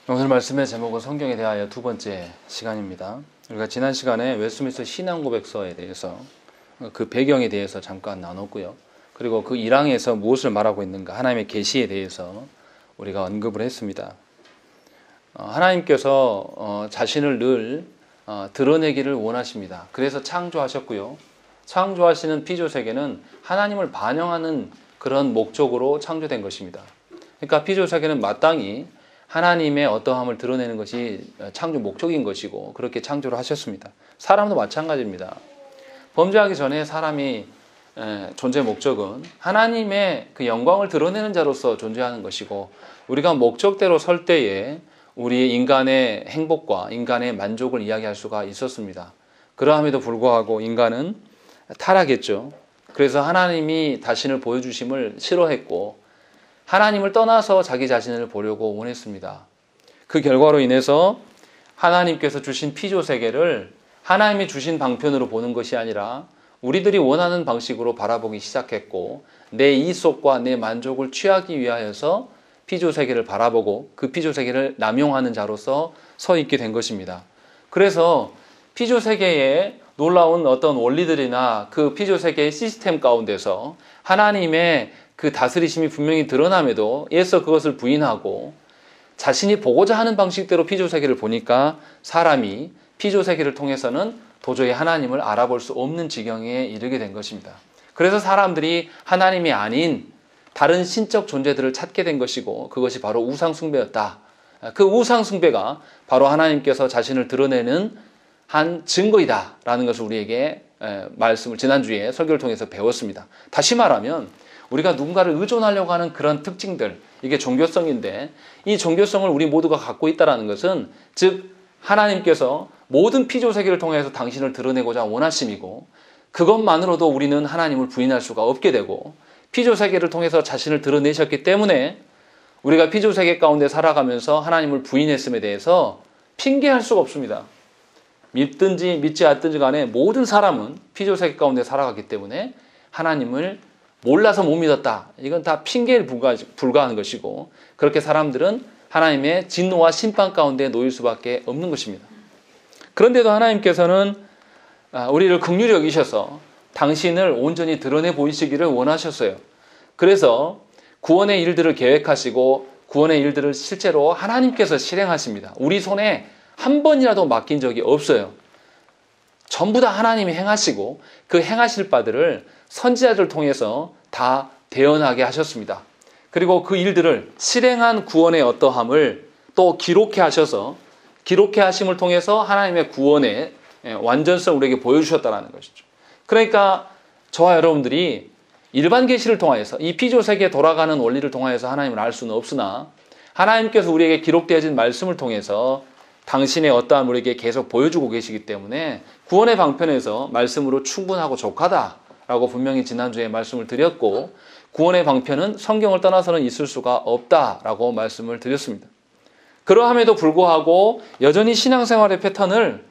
오늘 말씀의 제목은 성경에 대하여 두 번째 시간입니다. 우리가 지난 시간에 웨스트민스터 신앙고백서에 대해서 그 배경에 대해서 잠깐 나눴고요. 그리고 그 1항에서 무엇을 말하고 있는가, 하나님의 계시에 대해서 우리가 언급을 했습니다. 하나님께서 자신을 늘 드러내기를 원하십니다. 그래서 창조하셨고요. 창조하시는 피조세계는 하나님을 반영하는 그런 목적으로 창조된 것입니다. 그러니까 피조세계는 마땅히 하나님의 어떠함을 드러내는 것이 창조 목적인 것이고 그렇게 창조를 하셨습니다. 사람도 마찬가지입니다. 범죄하기 전에 사람이 존재 목적은 하나님의 그 영광을 드러내는 자로서 존재하는 것이고, 우리가 목적대로 설 때에 우리 인간의 행복과 인간의 만족을 이야기할 수가 있었습니다. 그러함에도 불구하고 인간은 타락했죠. 그래서 하나님이 자신을 보여주심을 싫어했고 하나님을 떠나서 자기 자신을 보려고 원했습니다. 그 결과로 인해서 하나님께서 주신 피조세계를 하나님이 주신 방편으로 보는 것이 아니라 우리들이 원하는 방식으로 바라보기 시작했고, 내 이속과 내 만족을 취하기 위하여서 피조세계를 바라보고 그 피조세계를 남용하는 자로서 서 있게 된 것입니다. 그래서 피조세계의 놀라운 어떤 원리들이나 그 피조세계의 시스템 가운데서 하나님의 그 다스리심이 분명히 드러남에도 애써 그것을 부인하고 자신이 보고자 하는 방식대로 피조세계를 보니까 사람이 피조세계를 통해서는 도저히 하나님을 알아볼 수 없는 지경에 이르게 된 것입니다. 그래서 사람들이 하나님이 아닌 다른 신적 존재들을 찾게 된 것이고, 그것이 바로 우상숭배였다. 그 우상숭배가 바로 하나님께서 자신을 드러내는 한 증거이다 라는 것을 우리에게 말씀을 지난주에 설교를 통해서 배웠습니다. 다시 말하면 우리가 누군가를 의존하려고 하는 그런 특징들, 이게 종교성인데, 이 종교성을 우리 모두가 갖고 있다는 것은 즉 하나님께서 모든 피조세계를 통해서 당신을 드러내고자 원하심이고, 그것만으로도 우리는 하나님을 부인할 수가 없게 되고, 피조세계를 통해서 자신을 드러내셨기 때문에 우리가 피조세계 가운데 살아가면서 하나님을 부인했음에 대해서 핑계할 수가 없습니다. 믿든지 믿지 않든지 간에 모든 사람은 피조세계 가운데 살아가기 때문에 하나님을 몰라서 못 믿었다, 이건 다 핑계에 불과한 것이고, 그렇게 사람들은 하나님의 진노와 심판 가운데 놓일 수밖에 없는 것입니다. 그런데도 하나님께서는 우리를 긍휼히 여기셔서 당신을 온전히 드러내 보이시기를 원하셨어요. 그래서 구원의 일들을 계획하시고 구원의 일들을 실제로 하나님께서 실행하십니다. 우리 손에 한 번이라도 맡긴 적이 없어요. 전부 다 하나님이 행하시고 그 행하실 바들을 선지자들을 통해서 다 대언하게 하셨습니다. 그리고 그 일들을 실행한 구원의 어떠함을 또 기록해 하셔서, 기록해 하심을 통해서 하나님의 구원의 완전성을 우리에게 보여주셨다는 것이죠. 그러니까 저와 여러분들이 일반 계시를 통하여서 이 피조세계에 돌아가는 원리를 통하여서 하나님을 알 수는 없으나, 하나님께서 우리에게 기록되어진 말씀을 통해서 당신의 어떠한 우리에게 계속 보여주고 계시기 때문에 구원의 방편에서 말씀으로 충분하고 족하다라고 분명히 지난주에 말씀을 드렸고, 구원의 방편은 성경을 떠나서는 있을 수가 없다라고 말씀을 드렸습니다. 그러함에도 불구하고 여전히 신앙생활의 패턴을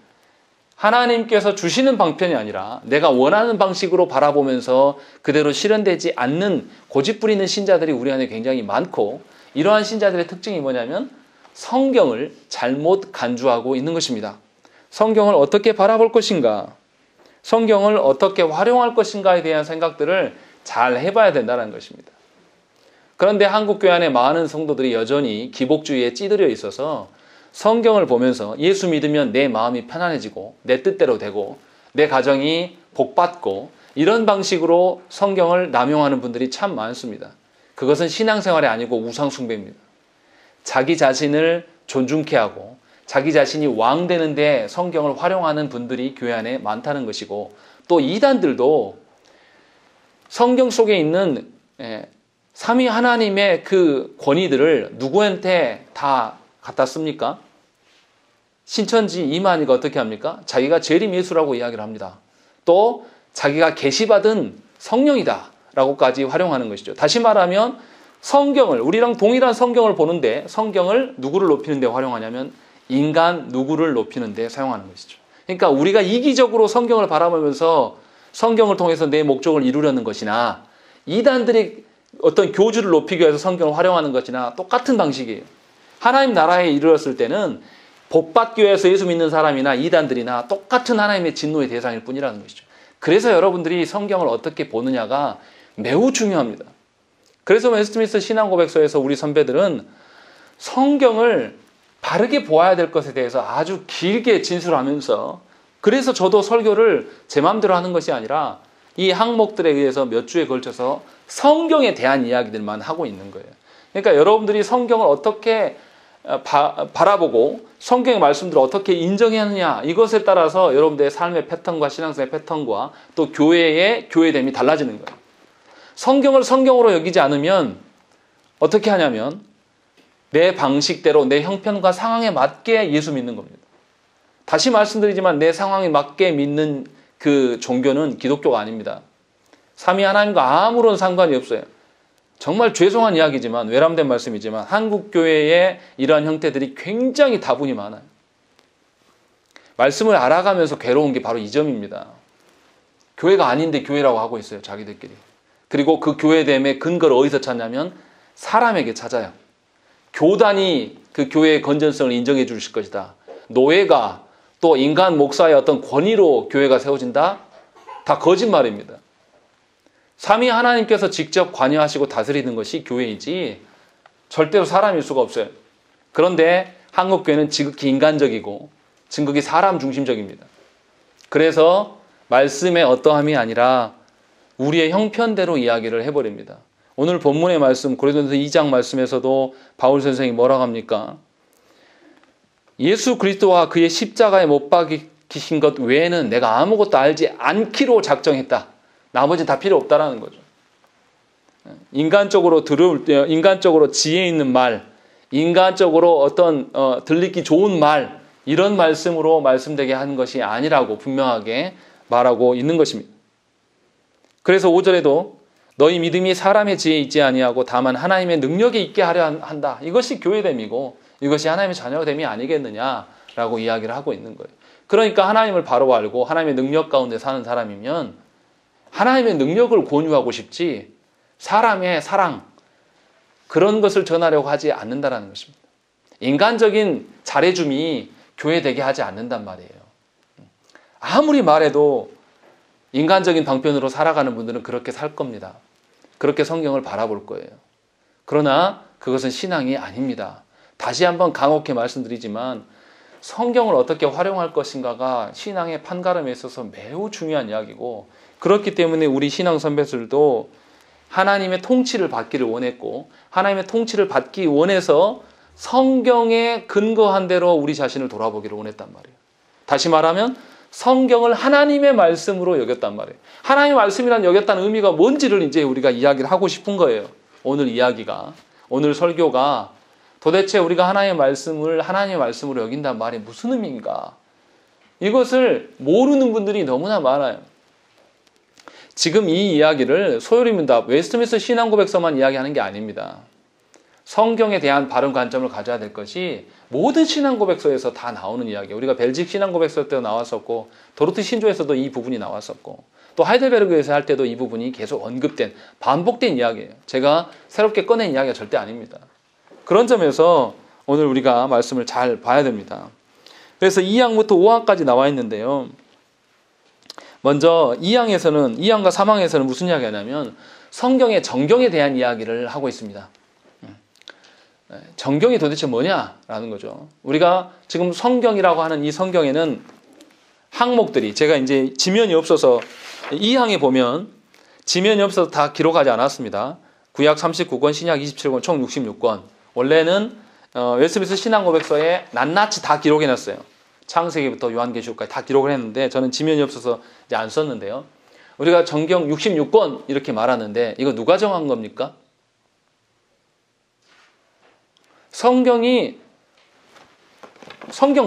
하나님께서 주시는 방편이 아니라 내가 원하는 방식으로 바라보면서 그대로 실현되지 않는 고집부리는 신자들이 우리 안에 굉장히 많고, 이러한 신자들의 특징이 뭐냐면 성경을 잘못 간주하고 있는 것입니다. 성경을 어떻게 바라볼 것인가, 성경을 어떻게 활용할 것인가에 대한 생각들을 잘 해봐야 된다는 것입니다. 그런데 한국교회 안에 많은 성도들이 여전히 기복주의에 찌들여 있어서 성경을 보면서 예수 믿으면 내 마음이 편안해지고 내 뜻대로 되고 내 가정이 복받고, 이런 방식으로 성경을 남용하는 분들이 참 많습니다. 그것은 신앙생활이 아니고 우상숭배입니다. 자기 자신을 존중케 하고 자기 자신이 왕 되는데 성경을 활용하는 분들이 교회 안에 많다는 것이고, 또 이단들도 성경 속에 있는 삼위 하나님의 그 권위들을 누구한테 다 갖다 씁니까? 신천지 이만희가 어떻게 합니까? 자기가 재림 예수라고 이야기를 합니다. 또 자기가 계시받은 성령이다 라고까지 활용하는 것이죠. 다시 말하면 성경을, 우리랑 동일한 성경을 보는데 성경을 누구를 높이는 데 활용하냐면 인간 누구를 높이는 데 사용하는 것이죠. 그러니까 우리가 이기적으로 성경을 바라보면서 성경을 통해서 내 목적을 이루려는 것이나, 이단들이 어떤 교주를 높이기 위해서 성경을 활용하는 것이나 똑같은 방식이에요. 하나님 나라에 이르렀을 때는 복받기 위해서 예수 믿는 사람이나 이단들이나 똑같은 하나님의 진노의 대상일 뿐이라는 것이죠. 그래서 여러분들이 성경을 어떻게 보느냐가 매우 중요합니다. 그래서 웨스트민스터 신앙고백서에서 우리 선배들은 성경을 바르게 보아야 될 것에 대해서 아주 길게 진술하면서, 그래서 저도 설교를 제 마음대로 하는 것이 아니라 이 항목들에 의해서 몇 주에 걸쳐서 성경에 대한 이야기들만 하고 있는 거예요. 그러니까 여러분들이 성경을 어떻게 바라보고 성경의 말씀들을 어떻게 인정하느냐, 이것에 따라서 여러분들의 삶의 패턴과 신앙생활의 패턴과 또 교회의 교회됨이 달라지는 거예요. 성경을 성경으로 여기지 않으면 어떻게 하냐면 내 방식대로 내 형편과 상황에 맞게 예수 믿는 겁니다. 다시 말씀드리지만 내 상황에 맞게 믿는 그 종교는 기독교가 아닙니다. 삼위 하나님과 아무런 상관이 없어요. 정말 죄송한 이야기지만, 외람된 말씀이지만 한국 교회의 이러한 형태들이 굉장히 다분히 많아요. 말씀을 알아가면서 괴로운 게 바로 이 점입니다. 교회가 아닌데 교회라고 하고 있어요, 자기들끼리. 그리고 그 교회됨의 근거를 어디서 찾냐면 사람에게 찾아요. 교단이 그 교회의 건전성을 인정해 주실 것이다. 노예가 또 인간 목사의 어떤 권위로 교회가 세워진다? 다 거짓말입니다. 삼위 하나님께서 직접 관여하시고 다스리는 것이 교회이지 절대로 사람일 수가 없어요. 그런데 한국 교회는 지극히 인간적이고 지극히 사람 중심적입니다. 그래서 말씀의 어떠함이 아니라 우리의 형편대로 이야기를 해버립니다. 오늘 본문의 말씀, 고린도전서 2장 말씀에서도 바울 선생이 뭐라고 합니까? 예수 그리스도와 그의 십자가에 못 박히신 것 외에는 내가 아무것도 알지 않기로 작정했다. 나머지는 다 필요 없다라는 거죠. 인간적으로 인간적으로 지혜 있는 말, 인간적으로 어떤 들리기 좋은 말, 이런 말씀으로 말씀되게 하는 것이 아니라고 분명하게 말하고 있는 것입니다. 그래서 5절에도 너희 믿음이 사람의 지혜에 있지 아니하고 다만 하나님의 능력에 있게 하려 한다. 이것이 교회됨이고 이것이 하나님의 자녀됨이 아니겠느냐라고 이야기를 하고 있는 거예요. 그러니까 하나님을 바로 알고 하나님의 능력 가운데 사는 사람이면 하나님의 능력을 권유하고 싶지 사람의 사랑, 그런 것을 전하려고 하지 않는다는 것입니다. 인간적인 잘해줌이 교회 되게 하지 않는단 말이에요. 아무리 말해도 인간적인 방편으로 살아가는 분들은 그렇게 살 겁니다. 그렇게 성경을 바라볼 거예요. 그러나 그것은 신앙이 아닙니다. 다시 한번 강하게 말씀드리지만 성경을 어떻게 활용할 것인가가 신앙의 판가름에 있어서 매우 중요한 이야기고, 그렇기 때문에 우리 신앙 선배들도 하나님의 통치를 받기를 원했고 하나님의 통치를 받기 원해서 성경에 근거한 대로 우리 자신을 돌아보기를 원했단 말이에요. 다시 말하면 성경을 하나님의 말씀으로 여겼단 말이에요. 하나님의 말씀이란 여겼다는 의미가 뭔지를 이제 우리가 이야기를 하고 싶은 거예요. 오늘 이야기가, 오늘 설교가 도대체 우리가 하나님의 말씀으로 여긴단 말이 무슨 의미인가? 이것을 모르는 분들이 너무나 많아요. 지금 이 이야기를 소요리문답 웨스트민스터 신앙고백서만 이야기하는 게 아닙니다. 성경에 대한 바른 관점을 가져야 될 것이 모든 신앙고백서에서 다 나오는 이야기예요. 우리가 벨직 신앙고백서 때도 나왔었고 도르트 신조에서도 이 부분이 나왔었고 또 하이델베르그에서 할 때도 이 부분이 계속 언급된, 반복된 이야기예요. 제가 새롭게 꺼낸 이야기가 절대 아닙니다. 그런 점에서 오늘 우리가 말씀을 잘 봐야 됩니다. 그래서 2항부터 5항까지 나와 있는데요. 먼저 2항과 3항에서는 무슨 이야기가 하냐면 성경의 정경에 대한 이야기를 하고 있습니다. 정경이 도대체 뭐냐라는 거죠. 우리가 지금 성경이라고 하는 이 성경에는 항목들이, 제가 이제 지면이 없어서 2항에 보면 지면이 없어서 다 기록하지 않았습니다. 구약 39권, 신약 27권, 총 66권. 원래는 웨스트민스터 신앙고백서에 낱낱이 다 기록해놨어요. 창세기부터 요한계시록까지 다 기록을 했는데 저는 지면이 없어서 이제 안 썼는데요. 우리가 정경 66권 이렇게 말하는데 이거 누가 정한 겁니까? 성경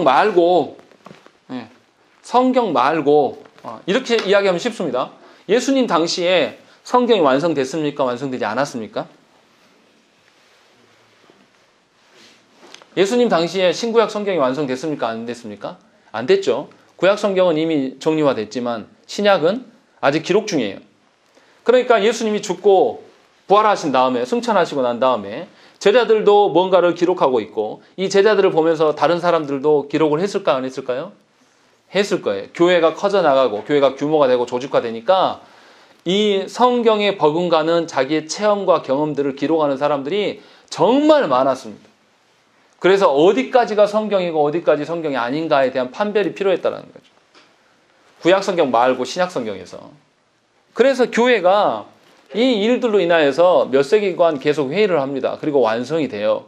말고 이렇게 이야기하면 쉽습니다. 예수님 당시에 성경이 완성됐습니까? 완성되지 않았습니까? 예수님 당시에 신구약 성경이 완성됐습니까? 안 됐습니까? 안 됐죠. 구약 성경은 이미 정리화됐지만 신약은 아직 기록 중이에요. 그러니까 예수님이 죽고 부활하신 다음에, 승천하시고 난 다음에 제자들도 뭔가를 기록하고 있고 이 제자들을 보면서 다른 사람들도 기록을 했을까요? 안 했을까요? 했을 거예요. 교회가 커져나가고 교회가 규모가 되고 조직화되니까 이 성경에 버금가는 자기의 체험과 경험들을 기록하는 사람들이 정말 많았습니다. 그래서 어디까지가 성경이고 어디까지 성경이 아닌가에 대한 판별이 필요했다는 거죠. 구약성경 말고 신약성경에서. 그래서 교회가 이 일들로 인하여서 몇 세기간 계속 회의를 합니다. 그리고 완성이 돼요.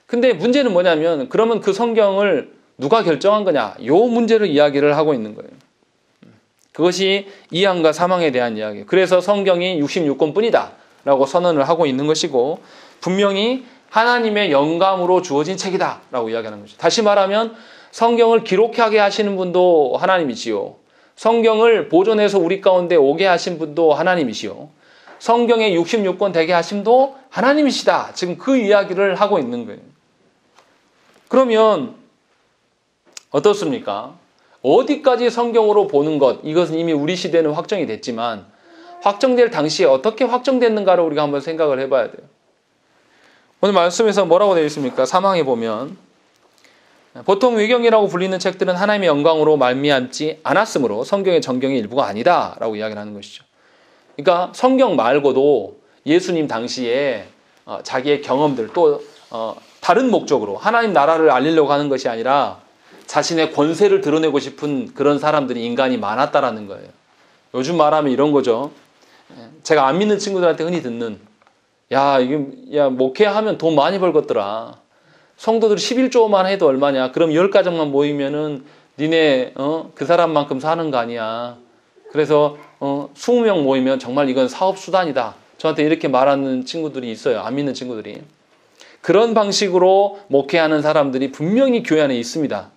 근데 문제는 뭐냐면 그러면 그 성경을 누가 결정한 거냐? 요 문제를 이야기를 하고 있는 거예요. 그것이 이항과 사망에 대한 이야기예요. 그래서 성경이 66권뿐이다 라고 선언을 하고 있는 것이고 분명히 하나님의 영감으로 주어진 책이다 라고 이야기하는 거죠. 다시 말하면 성경을 기록하게 하시는 분도 하나님이시요. 성경을 보존해서 우리 가운데 오게 하신 분도 하나님이시요. 성경의 66권 되게 하심도 하나님이시다. 지금 그 이야기를 하고 있는 거예요. 그러면 어떻습니까? 어디까지 성경으로 보는 것, 이것은 이미 우리 시대는 확정이 됐지만 확정될 당시에 어떻게 확정됐는가를 우리가 한번 생각을 해봐야 돼요. 오늘 말씀에서 뭐라고 되어 있습니까? 사망에 보면 보통 외경이라고 불리는 책들은 하나님의 영광으로 말미암지 않았으므로 성경의 정경의 일부가 아니다 라고 이야기를 하는 것이죠. 그러니까 성경 말고도 예수님 당시에 자기의 경험들 또 다른 목적으로 하나님 나라를 알리려고 하는 것이 아니라 자신의 권세를 드러내고 싶은 그런 사람들이 인간이 많았다라는 거예요. 요즘 말하면 이런 거죠. 제가 안 믿는 친구들한테 흔히 듣는 야 목회하면 돈 많이 벌겠더라. 성도들이 11조만 해도 얼마냐. 그럼 10가정만 모이면은 니네 그 사람만큼 사는 거 아니야. 그래서 20명 모이면 정말 이건 사업수단이다. 저한테 이렇게 말하는 친구들이 있어요. 안 믿는 친구들이. 그런 방식으로 목회하는 사람들이 분명히 교회 안에 있습니다.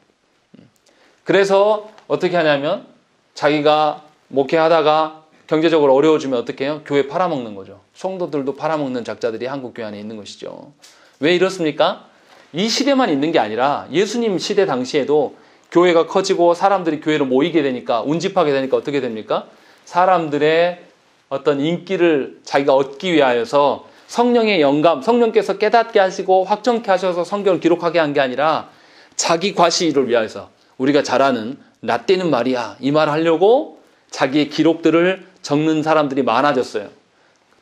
그래서 어떻게 하냐면 자기가 목회하다가 경제적으로 어려워지면 어떻게 해요? 교회 팔아먹는 거죠. 성도들도 팔아먹는 작자들이 한국 교회 안에 있는 것이죠. 왜 이렇습니까? 이 시대만 있는 게 아니라 예수님 시대 당시에도 교회가 커지고 사람들이 교회로 모이게 되니까 운집하게 되니까 어떻게 됩니까? 사람들의 어떤 인기를 자기가 얻기 위하여서 성령의 영감, 성령께서 깨닫게 하시고 확정케 하셔서 성경을 기록하게 한 게 아니라 자기 과시를 위하여서 우리가 잘 아는 나 때는 말이야 이 말을 하려고 자기의 기록들을 적는 사람들이 많아졌어요.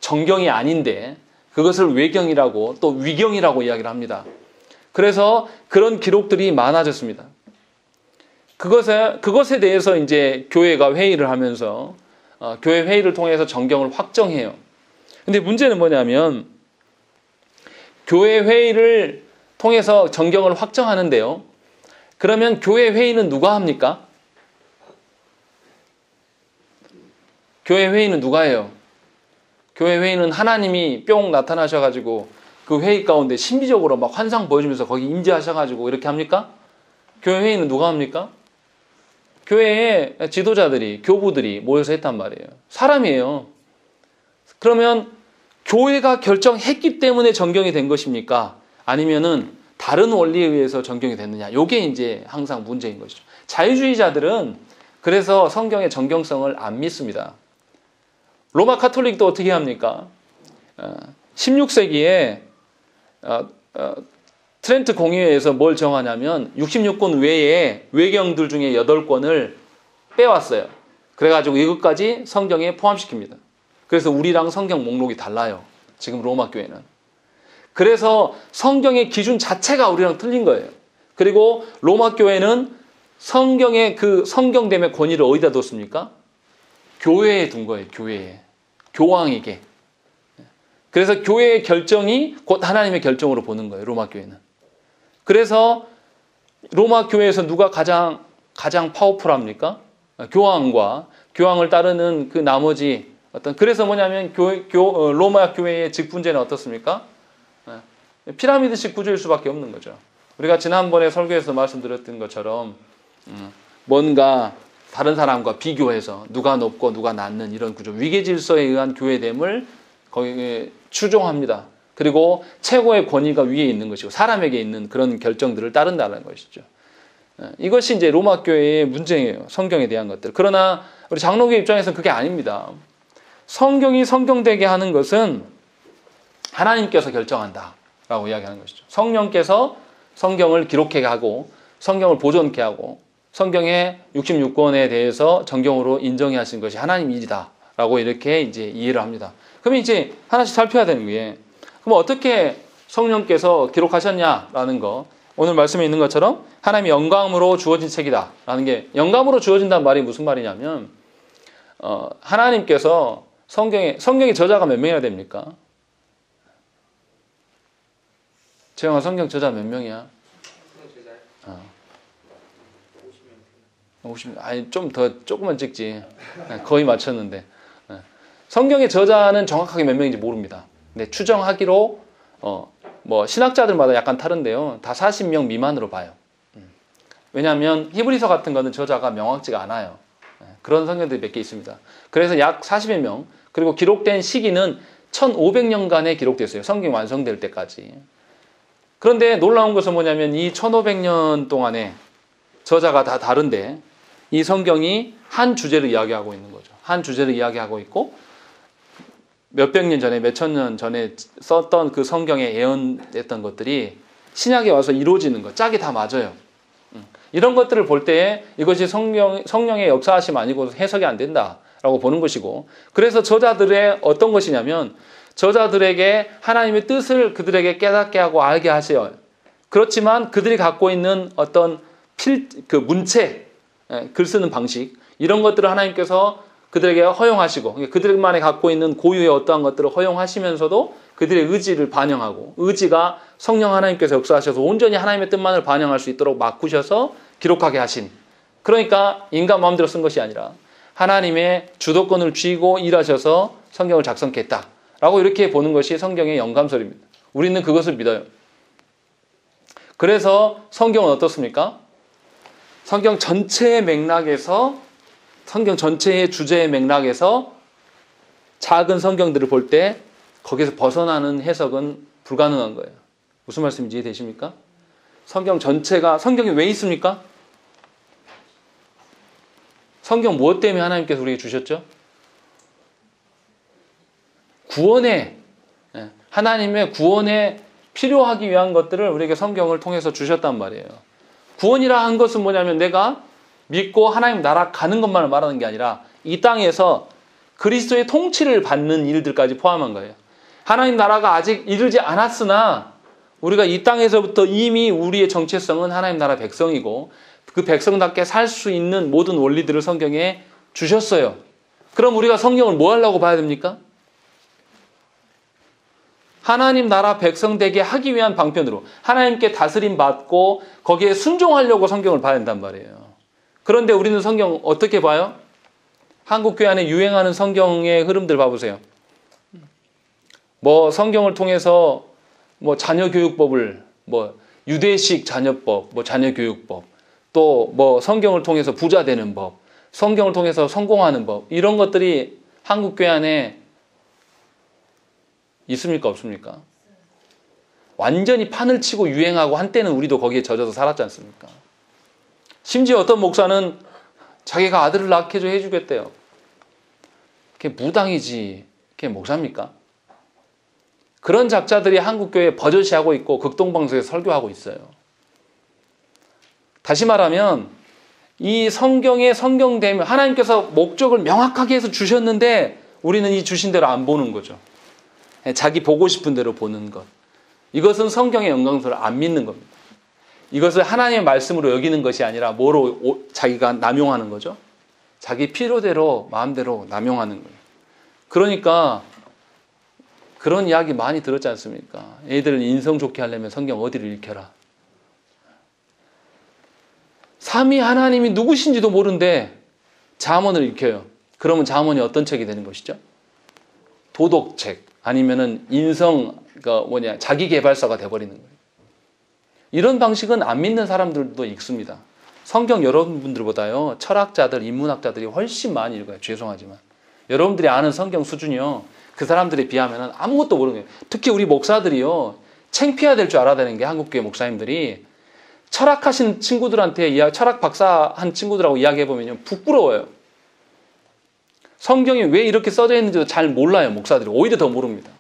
정경이 아닌데 그것을 외경이라고 또 위경이라고 이야기를 합니다. 그래서 그런 기록들이 많아졌습니다. 그것에 대해서 이제 교회가 회의를 하면서 교회 회의를 통해서 정경을 확정해요. 근데 문제는 뭐냐면 교회 회의를 통해서 정경을 확정하는데요. 그러면 교회 회의는 누가 합니까? 교회 회의는 누가 해요? 교회 회의는 하나님이 뿅 나타나셔가지고 그 회의 가운데 신비적으로 막 환상 보여주면서 거기 임재하셔가지고 이렇게 합니까? 교회 회의는 누가 합니까? 교회의 지도자들이, 교부들이 모여서 했단 말이에요. 사람이에요. 그러면 교회가 결정했기 때문에 정경이 된 것입니까? 아니면은 다른 원리에 의해서 정경이 됐느냐? 이게 이제 항상 문제인 것이죠. 자유주의자들은 그래서 성경의 정경성을 안 믿습니다. 로마 카톨릭도 어떻게 합니까? 16세기에 트렌트 공의회에서 뭘 정하냐면 66권 외에 외경들 중에 8권을 빼왔어요. 그래가지고 이것까지 성경에 포함시킵니다. 그래서 우리랑 성경 목록이 달라요. 지금 로마 교회는. 그래서 성경의 기준 자체가 우리랑 틀린 거예요. 그리고 로마 교회는 성경의 그 성경됨의 권위를 어디다 뒀습니까? 교회에 둔 거예요. 교회에. 교황에게. 그래서 교회의 결정이 곧 하나님의 결정으로 보는 거예요. 로마 교회는. 그래서 로마 교회에서 누가 가장 파워풀합니까? 교황과 교황을 따르는 그 나머지 그래서 뭐냐면 로마 교회의 직분제는 어떻습니까? 피라미드식 구조일 수밖에 없는 거죠. 우리가 지난번에 설교에서 말씀드렸던 것처럼 뭔가 다른 사람과 비교해서 누가 높고 누가 낮는 이런 구조, 위계 질서에 의한 교회됨을 거기에 추종합니다. 그리고 최고의 권위가 위에 있는 것이고 사람에게 있는 그런 결정들을 따른다는 것이죠. 이것이 이제 로마 교회의 문제예요. 성경에 대한 것들. 그러나 우리 장로교 입장에서는 그게 아닙니다. 성경이 성경되게 하는 것은 하나님께서 결정한다 라고 이야기하는 것이죠. 성령께서 성경을 기록하게 하고 성경을 보존케 하고 성경의 66권에 대해서 정경으로 인정해 하신 것이 하나님 일이다 라고 이렇게 이제 이해를 합니다. 그러면 이제 하나씩 살펴야 되는 거예요. 그럼 어떻게 성령께서 기록하셨냐라는 거, 오늘 말씀에 있는 것처럼 하나님의 영감으로 주어진 책이다 라는 게, 영감으로 주어진다는 말이 무슨 말이냐면 하나님께서 성경의 저자가 몇 명이나 됩니까? 재영아, 성경 저자 몇 명이야? 50명. 아니, 좀 더 조금만 찍지. 거의 맞췄는데. 성경의 저자는 정확하게 몇 명인지 모릅니다. 근데 추정하기로 뭐 신학자들마다 약간 다른데요. 다 40명 미만으로 봐요. 왜냐하면 히브리서 같은 거는 저자가 명확지가 않아요. 그런 성경들이 몇 개 있습니다. 그래서 약 40여 명, 그리고 기록된 시기는 1500년간에 기록됐어요. 성경이 완성될 때까지. 그런데 놀라운 것은 뭐냐면 이 1500년 동안에 저자가 다 다른데 이 성경이 한 주제를 이야기하고 있는 거죠. 한 주제를 이야기하고 있고 몇백 년 전에, 몇천 년 전에 썼던 그 성경에 예언했던 것들이 신약에 와서 이루어지는 것, 짝이 다 맞아요. 이런 것들을 볼 때 이것이 성령의 역사하심 아니고 해석이 안 된다라고 보는 것이고, 그래서 저자들의 어떤 것이냐면 저자들에게 하나님의 뜻을 그들에게 깨닫게 하고 알게 하세요. 그렇지만 그들이 갖고 있는 어떤 문체, 글 쓰는 방식, 이런 것들을 하나님께서 그들에게 허용하시고 그들만이 갖고 있는 고유의 어떠한 것들을 허용하시면서도 그들의 의지를 반영하고, 의지가 성령 하나님께서 역사하셔서 온전히 하나님의 뜻만을 반영할 수 있도록 바꾸셔서 기록하게 하신, 그러니까 인간 마음대로 쓴 것이 아니라 하나님의 주도권을 쥐고 일하셔서 성경을 작성했다라고 이렇게 보는 것이 성경의 영감설입니다. 우리는 그것을 믿어요. 그래서 성경은 어떻습니까? 성경 전체의 맥락에서, 성경 전체의 주제의 맥락에서 작은 성경들을 볼 때 거기서 벗어나는 해석은 불가능한 거예요. 무슨 말씀인지 이해되십니까? 성경 전체가, 성경이 왜 있습니까? 성경 무엇 때문에 하나님께서 우리에게 주셨죠? 하나님의 구원에 필요하기 위한 것들을 우리에게 성경을 통해서 주셨단 말이에요. 구원이라 한 것은 뭐냐면 내가 믿고 하나님 나라 가는 것만을 말하는 게 아니라 이 땅에서 그리스도의 통치를 받는 일들까지 포함한 거예요. 하나님 나라가 아직 이르지 않았으나 우리가 이 땅에서부터 이미 우리의 정체성은 하나님 나라 백성이고 그 백성답게 살 수 있는 모든 원리들을 성경에 주셨어요. 그럼 우리가 성경을 뭐 하려고 봐야 됩니까? 하나님 나라 백성 되게 하기 위한 방편으로 하나님께 다스림 받고 거기에 순종하려고 성경을 봐야 된단 말이에요. 그런데 우리는 성경 어떻게 봐요? 한국 교회 안에 유행하는 성경의 흐름들 봐보세요. 뭐 성경을 통해서 뭐 자녀교육법을, 뭐 유대식 자녀법, 뭐 자녀교육법, 또 뭐 성경을 통해서 부자 되는 법, 성경을 통해서 성공하는 법, 이런 것들이 한국 교회 안에 있습니까? 없습니까? 완전히 판을 치고 유행하고 한때는 우리도 거기에 젖어서 살았지 않습니까? 심지어 어떤 목사는 자기가 아들을 낳게 해주겠대요. 그게 무당이지, 그게 목사입니까? 그런 작자들이 한국교회에 버젓이 하고 있고 극동방송에서 설교하고 있어요. 다시 말하면 이 성경의 성경됨, 하나님께서 목적을 명확하게 해서 주셨는데 우리는 이 주신 대로 안 보는 거죠. 자기 보고 싶은 대로 보는 것. 이것은 성경의 영광스러움을 안 믿는 겁니다. 이것을 하나님의 말씀으로 여기는 것이 아니라 뭐로 자기가 남용하는 거죠? 자기 필요대로 마음대로 남용하는 거예요. 그러니까 그런 이야기 많이 들었지 않습니까? 애들을 인성 좋게 하려면 성경 어디를 읽혀라. 삼위 하나님이 누구신지도 모르는데 잠언을 읽혀요. 그러면 잠언이 어떤 책이 되는 것이죠? 도덕책, 아니면은 자기개발서가 돼버리는 거예요. 이런 방식은 안 믿는 사람들도 읽습니다. 성경 여러분들보다요, 철학자들, 인문학자들이 훨씬 많이 읽어요. 죄송하지만. 여러분들이 아는 성경 수준이요, 그 사람들에 비하면 아무것도 모르는 거예요. 특히 우리 목사들이요, 창피해야 될 줄 알아야 되는 게, 한국교회 목사님들이 철학하신 친구들한테, 철학 박사 한 친구들하고 이야기해보면 부끄러워요. 성경이 왜 이렇게 써져 있는지도 잘 몰라요, 목사들이. 오히려 더 모릅니다.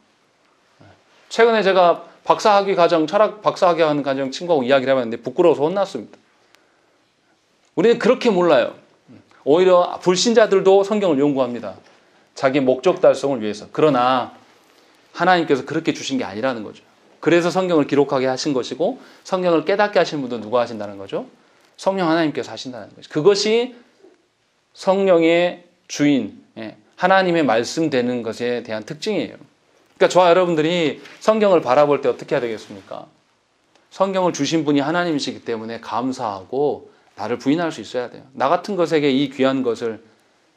최근에 제가 박사학위 과정, 철학 박사학위 하는 과정 친구하고 이야기를 해봤는데 부끄러워서 혼났습니다. 우리는 그렇게 몰라요. 오히려 불신자들도 성경을 연구합니다. 자기 목적 달성을 위해서. 그러나 하나님께서 그렇게 주신 게 아니라는 거죠. 그래서 성경을 기록하게 하신 것이고 성경을 깨닫게 하신 분도 누가 하신다는 거죠? 성령 하나님께서 하신다는 거죠. 그것이 성령의 주인, 하나님의 말씀 되는 것에 대한 특징이에요. 그러니까 저와 여러분들이 성경을 바라볼 때 어떻게 해야 되겠습니까? 성경을 주신 분이 하나님이시기 때문에 감사하고 나를 부인할 수 있어야 돼요. 나 같은 것에게 이 귀한 것을,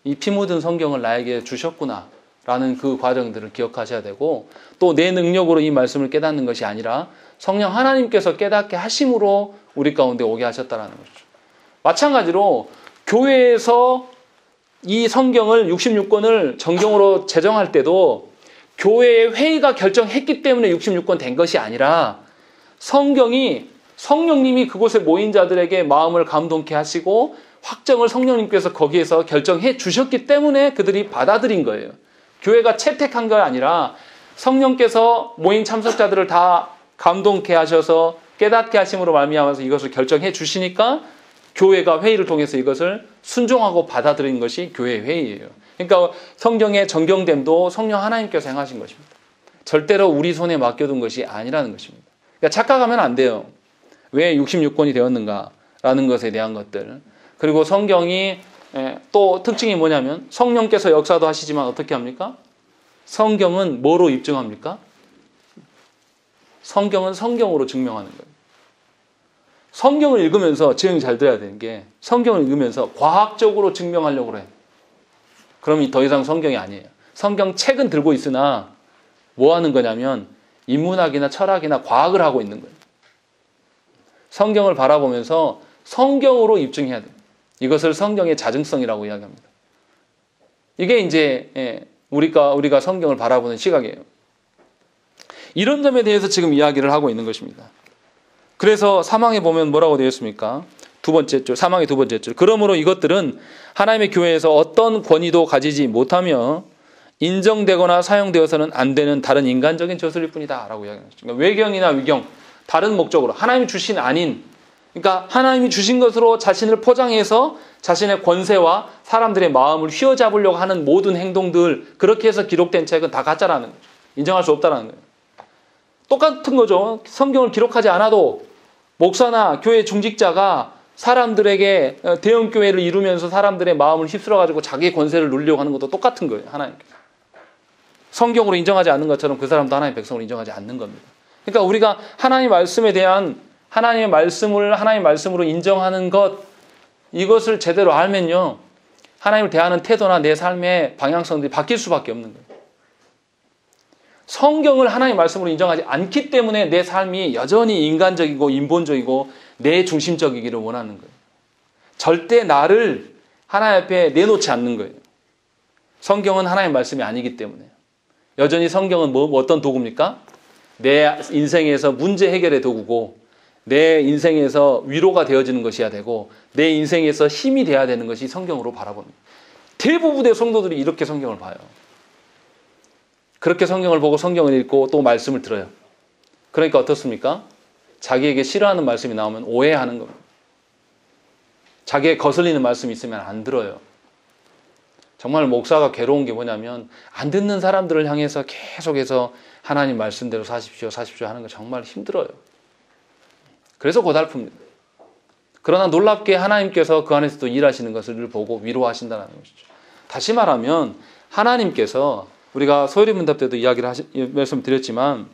이 피 묻은 성경을 나에게 주셨구나 라는 그 과정들을 기억하셔야 되고, 또 내 능력으로 이 말씀을 깨닫는 것이 아니라 성령 하나님께서 깨닫게 하심으로 우리 가운데 오게 하셨다는 것이죠. 마찬가지로 교회에서 이 성경을 66권을 정경으로 제정할 때도 교회의 회의가 결정했기 때문에 66권 된 것이 아니라 성경이 성령님이 그곳에 모인 자들에게 마음을 감동케 하시고 확정을 성령님께서 거기에서 결정해 주셨기 때문에 그들이 받아들인 거예요. 교회가 채택한 게 아니라 성령께서 모인 참석자들을 다 감동케 하셔서 깨닫게 하심으로 말미암아서 이것을 결정해 주시니까 교회가 회의를 통해서 이것을 순종하고 받아들인 것이 교회의 회의예요. 그러니까 성경의 정경됨도 성령 하나님께서 행하신 것입니다. 절대로 우리 손에 맡겨둔 것이 아니라는 것입니다. 그러니까 착각하면 안 돼요. 왜 66권이 되었는가라는 것에 대한 것들. 그리고 성경이 또 특징이 뭐냐면 성령께서 역사도 하시지만 어떻게 합니까? 성경은 뭐로 입증합니까? 성경은 성경으로 증명하는 거예요. 성경을 읽으면서 제일 잘 들어야 되는 게 성경을 읽으면서 과학적으로 증명하려고 그래. 그럼 더 이상 성경이 아니에요. 성경 책은 들고 있으나 뭐 하는 거냐면 인문학이나 철학이나 과학을 하고 있는 거예요. 성경을 바라보면서 성경으로 입증해야 돼요. 이것을 성경의 자증성이라고 이야기합니다. 이게 이제 우리가 성경을 바라보는 시각이에요. 이런 점에 대해서 지금 이야기를 하고 있는 것입니다. 그래서 사망에 보면 뭐라고 되어 있습니까? 두 번째 줄, 사망의 두 번째 줄. 그러므로 이것들은 하나님의 교회에서 어떤 권위도 가지지 못하며 인정되거나 사용되어서는 안 되는 다른 인간적인 저술일 뿐이다 라고 이야기합니다. 그러니까 외경이나 위경, 다른 목적으로 하나님이 주신 아닌, 그러니까 하나님이 주신 것으로 자신을 포장해서 자신의 권세와 사람들의 마음을 휘어잡으려고 하는 모든 행동들, 그렇게 해서 기록된 책은 다 가짜라는 거죠. 인정할 수 없다는 거예요. 똑같은 거죠. 성경을 기록하지 않아도 목사나 교회 중직자가 사람들에게 대형 교회를 이루면서 사람들의 마음을 휩쓸어가지고 자기의 권세를 누리려고 하는 것도 똑같은 거예요. 하나님께서. 성경으로 인정하지 않는 것처럼 그 사람도 하나님의 백성으로 인정하지 않는 겁니다. 그러니까 우리가 하나님 말씀에 대한 하나님의 말씀을 하나님의 말씀으로 인정하는 것, 이것을 제대로 알면요, 하나님을 대하는 태도나 내 삶의 방향성들이 바뀔 수밖에 없는 거예요. 성경을 하나님의 말씀으로 인정하지 않기 때문에 내 삶이 여전히 인간적이고 인본적이고 내 중심적이기를 원하는 거예요. 절대 나를 하나님 앞에 내놓지 않는 거예요. 성경은 하나님의 말씀이 아니기 때문에. 여전히 성경은 어떤 도구입니까? 내 인생에서 문제 해결의 도구고, 내 인생에서 위로가 되어지는 것이어야 되고, 내 인생에서 힘이 돼야 되는 것이 성경으로 바라봅니다. 대부분의 성도들이 이렇게 성경을 봐요. 그렇게 성경을 보고 성경을 읽고 또 말씀을 들어요. 그러니까 어떻습니까? 자기에게 싫어하는 말씀이 나오면 오해하는 겁니다. 자기에 거슬리는 말씀이 있으면 안 들어요. 정말 목사가 괴로운 게 뭐냐면 안 듣는 사람들을 향해서 계속해서 하나님 말씀대로 사십시오 하는 거 정말 힘들어요. 그래서 고달픕니다. 그러나 놀랍게 하나님께서 그 안에서도 일하시는 것을 보고 위로하신다는 것이죠. 다시 말하면 하나님께서, 우리가 소요리 문답 때도 말씀드렸지만,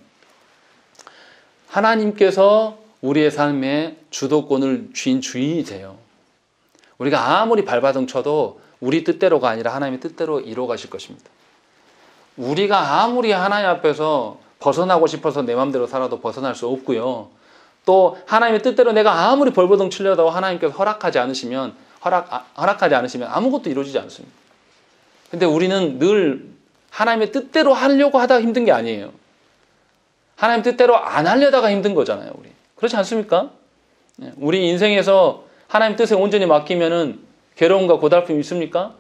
하나님께서 우리의 삶의 주도권을 쥔 주인이 돼요. 우리가 아무리 발바둥 쳐도 우리 뜻대로가 아니라 하나님의 뜻대로 이루어 가실 것입니다. 우리가 아무리 하나님 앞에서 벗어나고 싶어서 내 마음대로 살아도 벗어날 수 없고요. 또 하나님의 뜻대로 내가 아무리 벌벌덩 치려다고 하나님께서 허락하지 않으시면 아무것도 이루어지지 않습니다. 근데 우리는 늘 하나님의 뜻대로 하려고 하다가 힘든 게 아니에요. 하나님 뜻대로 안 하려다가 힘든 거잖아요, 우리. 그렇지 않습니까? 우리 인생에서 하나님 뜻에 온전히 맡기면은 괴로움과 고달픔이 있습니까?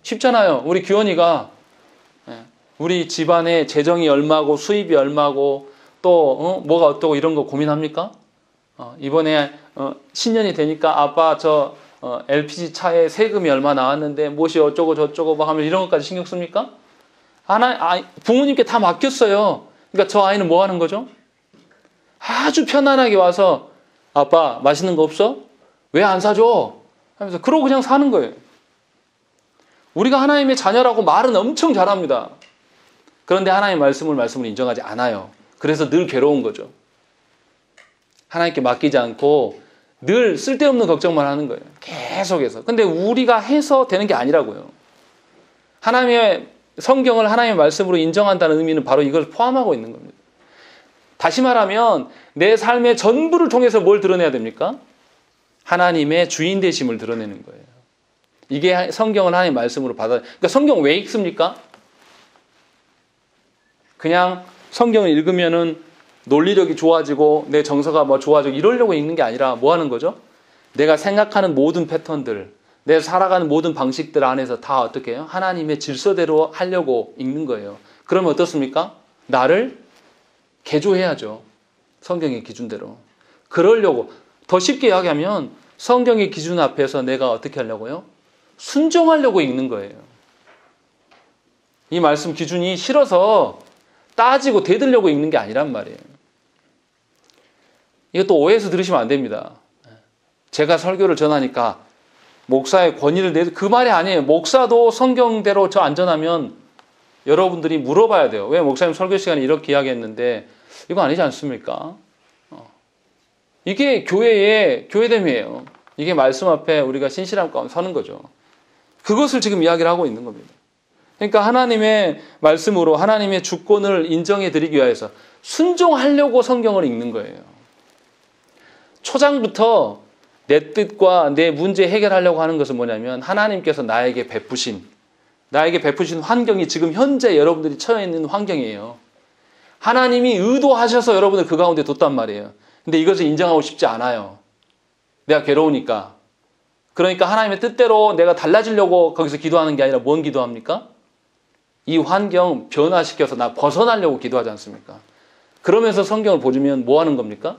쉽잖아요. 우리 규현이가 우리 집안에 재정이 얼마고 수입이 얼마고 또 뭐가 어떠고 이런 거 고민합니까? 이번에 신년이 되니까 아빠 저 LPG 차에 세금이 얼마 나왔는데 무엇이 어쩌고 저쩌고 막 하면 이런 것까지 신경 씁니까? 부모님께 다 맡겼어요. 그러니까 저 아이는 뭐 하는 거죠? 아주 편안하게 와서 아빠 맛있는 거 없어? 왜 안 사줘? 하면서 그러고 그냥 사는 거예요. 우리가 하나님의 자녀라고 말은 엄청 잘합니다. 그런데 하나님의 말씀을 인정하지 않아요. 그래서 늘 괴로운 거죠. 하나님께 맡기지 않고 늘 쓸데없는 걱정만 하는 거예요. 계속해서. 근데 우리가 해서 되는 게 아니라고요. 하나님의 성경을 하나님의 말씀으로 인정한다는 의미는 바로 이걸 포함하고 있는 겁니다. 다시 말하면 내 삶의 전부를 통해서 뭘 드러내야 됩니까? 하나님의 주인 되심을 드러내는 거예요. 이게 성경을 하나님의 말씀으로 그러니까 성경 왜 읽습니까? 그냥 성경을 읽으면은 논리력이 좋아지고 내 정서가 뭐 좋아지고 이러려고 읽는 게 아니라 뭐 하는 거죠? 내가 생각하는 모든 패턴들, 내가 살아가는 모든 방식들 안에서 다 어떻게 해요? 하나님의 질서대로 하려고 읽는 거예요. 그러면 어떻습니까? 나를 개조해야죠. 성경의 기준대로. 그러려고 더 쉽게 이야기하면 성경의 기준 앞에서 내가 어떻게 하려고요? 순종하려고 읽는 거예요. 이 말씀 기준이 싫어서 따지고 대들려고 읽는 게 아니란 말이에요. 이것도 오해해서 들으시면 안 됩니다. 제가 설교를 전하니까 목사의 권위를 내도 그 말이 아니에요. 목사도 성경대로 저 안 전하면 여러분들이 물어봐야 돼요. 왜 목사님 설교 시간에 이렇게 이야기했는데 이거 아니지 않습니까? 이게 교회의 교회됨이에요. 이게 말씀 앞에 우리가 신실함 가운데 서는 거죠. 그것을 지금 이야기를 하고 있는 겁니다. 그러니까 하나님의 말씀으로 하나님의 주권을 인정해 드리기 위해서 순종하려고 성경을 읽는 거예요. 초장부터 내 뜻과 내 문제 해결하려고 하는 것은 뭐냐면 하나님께서 나에게 베푸신 환경이 지금 현재 여러분들이 처해 있는 환경이에요. 하나님이 의도하셔서 여러분을 그 가운데 뒀단 말이에요. 근데 이것을 인정하고 싶지 않아요. 내가 괴로우니까. 그러니까 하나님의 뜻대로 내가 달라지려고 거기서 기도하는 게 아니라 뭔 기도합니까? 이 환경 변화시켜서 나 벗어나려고 기도하지 않습니까? 그러면서 성경을 보시면 뭐 하는 겁니까?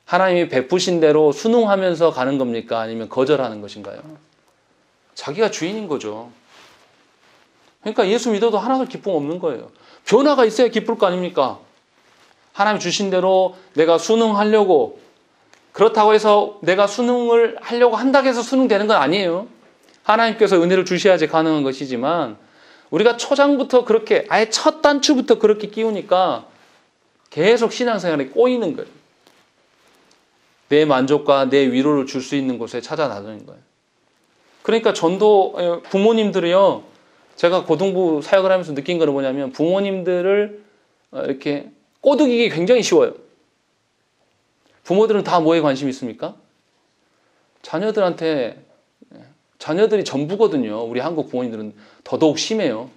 하나님이 베푸신 대로 순응하면서 가는 겁니까? 아니면 거절하는 것인가요? 자기가 주인인 거죠. 그러니까 예수 믿어도 하나도 기쁨 없는 거예요. 변화가 있어야 기쁠 거 아닙니까? 하나님 주신 대로 내가 순응하려고, 그렇다고 해서 내가 순응을 하려고 한다고 해서 순응되는 건 아니에요. 하나님께서 은혜를 주셔야지 가능한 것이지만 우리가 초장부터 그렇게 아예 첫 단추부터 그렇게 끼우니까 계속 신앙생활에 꼬이는 거예요. 내 만족과 내 위로를 줄 수 있는 곳에 찾아 나서는 거예요. 그러니까 전도 부모님들이요, 제가 고등부 사역을 하면서 느낀 거는 뭐냐면 부모님들을 이렇게 꼬드기기 굉장히 쉬워요. 부모들은 다 뭐에 관심이 있습니까? 자녀들이 전부거든요. 우리 한국 부모님들은 더더욱 심해요.